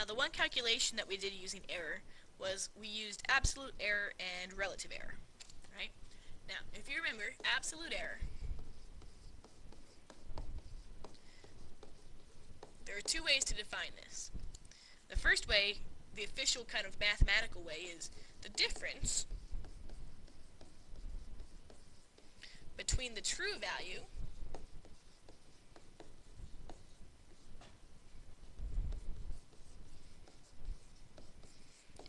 Now, the one calculation that we did using error was we used absolute error and relative error, right? Now, if you remember, absolute error, there are two ways to define this. The first way, the official kind of mathematical way, is the difference between the true value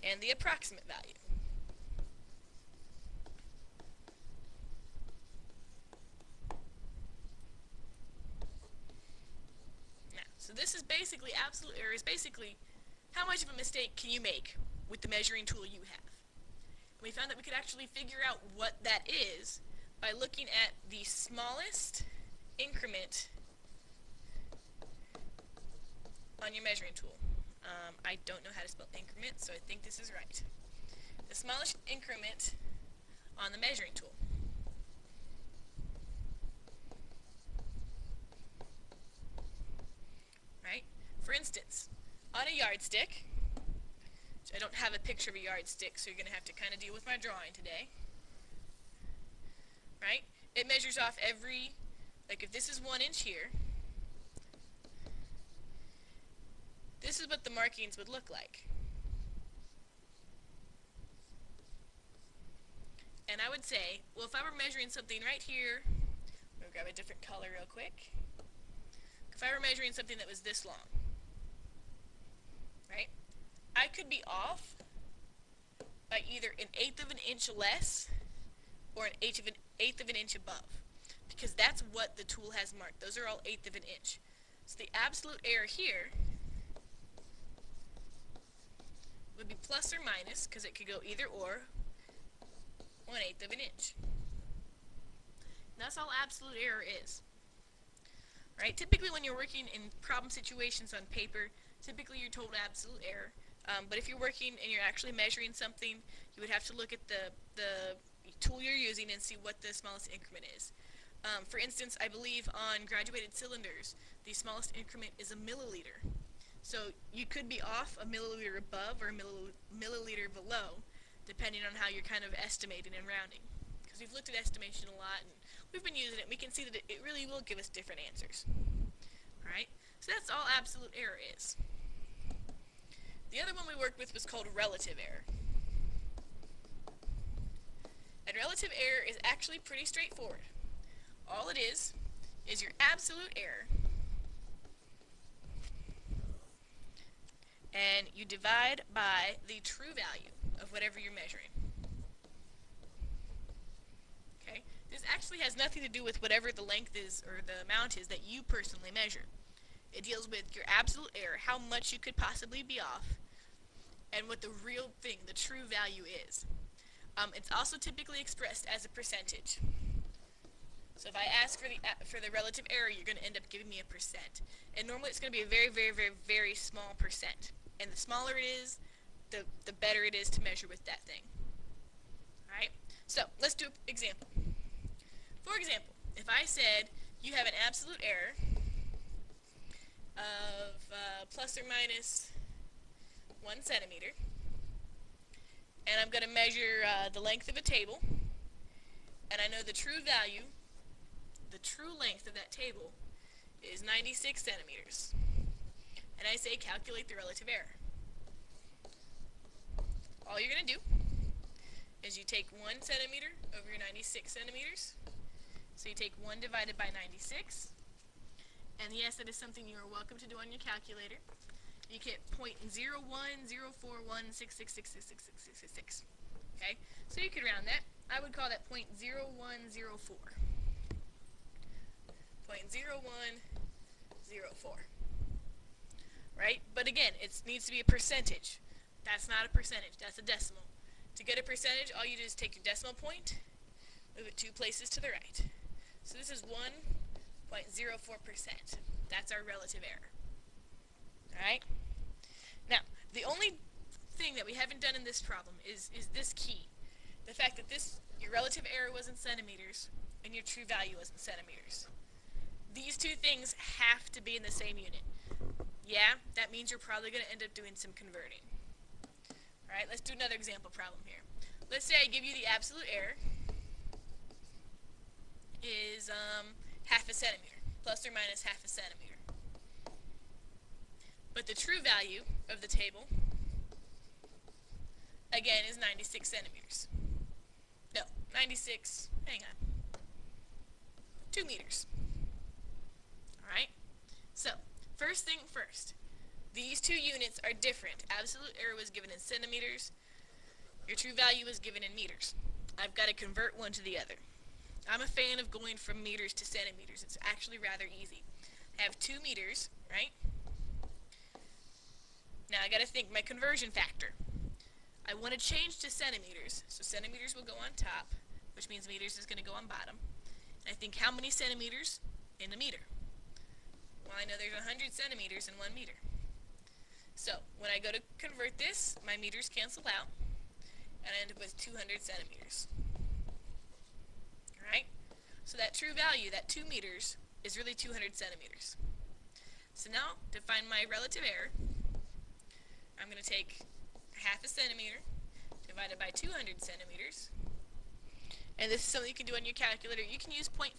and the approximate value. Now, so this is basically, absolute error is basically how much of a mistake can you make with the measuring tool you have. And we found that we could actually figure out what that is by looking at the smallest increment on your measuring tool. I don't know how to spell increment, so I think this is right. The smallest increment on the measuring tool. Right? For instance, on a yardstick, I don't have a picture of a yardstick, so you're going to have to kind of deal with my drawing today. Right? It measures off every, like if this is 1 inch here, this is what the markings would look like. And I would say, well, if I were measuring something right here, I'm going to grab a different color real quick. If I were measuring something that was this long, right, I could be off by either 1/8 of an inch less or 1/8 of an inch above, because that's what the tool has marked. Those are all 1/8 of an inch. So the absolute error here would be plus or minus, because it could go either or, 1/8 of an inch. And that's all absolute error is. Right? Typically when you're working in problem situations on paper, typically you're told absolute error. But if you're working and you're actually measuring something, you would have to look at the tool you're using and see what the smallest increment is. For instance, I believe on graduated cylinders, the smallest increment is a milliliter. So you could be off a milliliter above or a milliliter below, depending on how you're kind of estimating and rounding. Because we've looked at estimation a lot, and we've been using it, and we can see that it really will give us different answers. Alright? So that's all absolute error is. The other one we worked with was called relative error. And relative error is actually pretty straightforward. All it is your absolute error, and you divide by the true value of whatever you're measuring. Okay? This actually has nothing to do with whatever the length is or the amount is that you personally measure. It deals with your absolute error, how much you could possibly be off, and what the real thing, the true value is. It's also typically expressed as a percentage. So if I ask for the relative error, you're going to end up giving me a percent. And normally it's going to be a very, very, very, very small percent. And the smaller it is, the better it is to measure with that thing. Alright? So let's do an example. For example, if I said you have an absolute error of plus or minus 1 centimeter, and I'm going to measure the length of a table, and I know the true value, the true length of that table is 96 centimeters. And I say calculate the relative error. All you're going to do is you take 1 centimeter over your 96 centimeters. So you take 1 divided by 96. And yes, that is something you are welcome to do on your calculator. You get 0.0104166666666. Okay? So you could round that. I would call that 0.0104. 0.0104. Right? But again, it needs to be a percentage. That's not a percentage. That's a decimal. To get a percentage, all you do is take your decimal point, move it 2 places to the right. So this is 1.04%. That's our relative error. Alright? Now, the only thing that we haven't done in this problem is this key. The fact that your relative error was in centimeters and your true value was in centimeters. These two things have to be in the same unit. Yeah, that means you're probably going to end up doing some converting. Alright, let's do another example problem here. Let's say I give you the absolute error is half a centimeter, plus or minus half a centimeter. But the true value of the table, again, is 96 centimeters. No, 96, hang on, 2 meters. Alright, so first thing first, these two units are different. Absolute error was given in centimeters. Your true value is given in meters. I've got to convert one to the other. I'm a fan of going from meters to centimeters. It's actually rather easy. I have 2 meters, right? Now I got to think my conversion factor. I want to change to centimeters, so centimeters will go on top, which means meters is going to go on bottom. And I think how many centimeters in a meter? Well, I know there's 100 centimeters in 1 meter. So when I go to convert this, my meters cancel out, and I end up with 200 centimeters. Alright? So that true value, that 2 meters, is really 200 centimeters. So now, to find my relative error, I'm going to take half a centimeter divided by 200 centimeters. And this is something you can do on your calculator. You can use 0.5,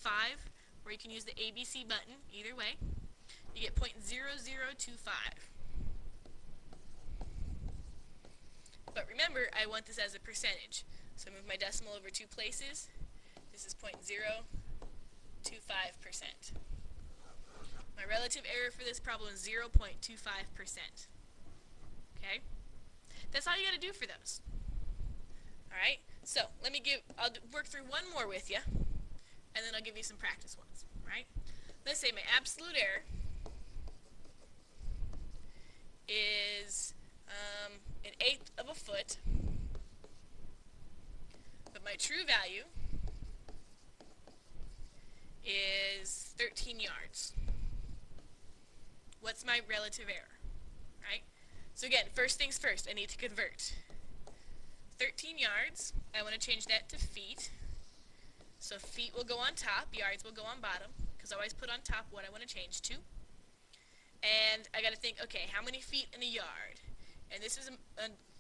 or you can use the ABC button, either way. You get 0.0025. But remember, I want this as a percentage. So I move my decimal over 2 places. This is 0.025%. My relative error for this problem is 0.25%. Okay? That's all you got to do for those. Alright? So, I'll work through one more with you, and then I'll give you some practice ones. Right? Let's say my absolute error is 1/8 of a foot, but my true value is 13 yards. What's my relative error? Right? So again, first things first, I need to convert. 13 yards, I want to change that to feet. So feet will go on top, yards will go on bottom, because I always put on top what I want to change to. And I got to think, okay, how many feet in a yard? And this is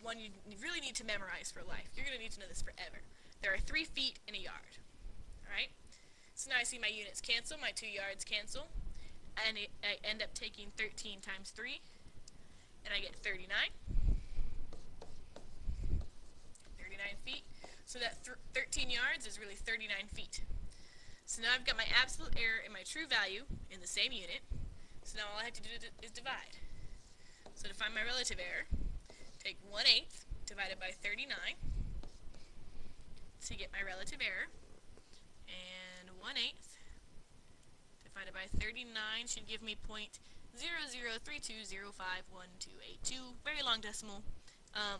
one you really need to memorize for life. You're going to need to know this forever. There are 3 feet in a yard. Alright? So now I see my units cancel, my 2 yards cancel, and I end up taking 13 times 3, and I get 39. 39 feet. So that 13 yards is really 39 feet. So now I've got my absolute error and my true value in the same unit. So now all I have to do is divide. So to find my relative error, take 1/8 divided by 39 to get my relative error. And 1/8 divided by 39 should give me 0.0032051282. Very long decimal.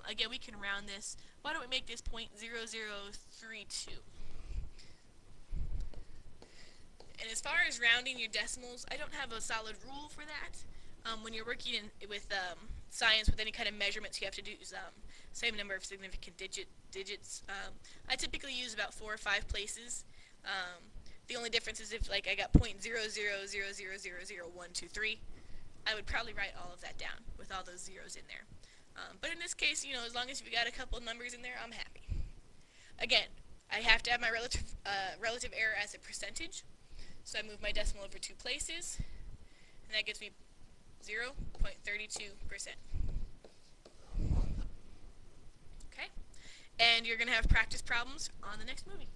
Again, we can round this. Why don't we make this 0.0032? And as far as rounding your decimals, I don't have a solid rule for that. When you're working with science, with any kind of measurements, you have to do same number of significant digits. I typically use about 4 or 5 places. The only difference is if I got 0.00000123, I would probably write all of that down with all those zeros in there. But in this case, as long as you've got a couple of numbers in there, I'm happy. Again, I have to have my relative error as a percentage. So I move my decimal over 2 places, and that gives me 0.32%. Okay? And you're going to have practice problems on the next movie.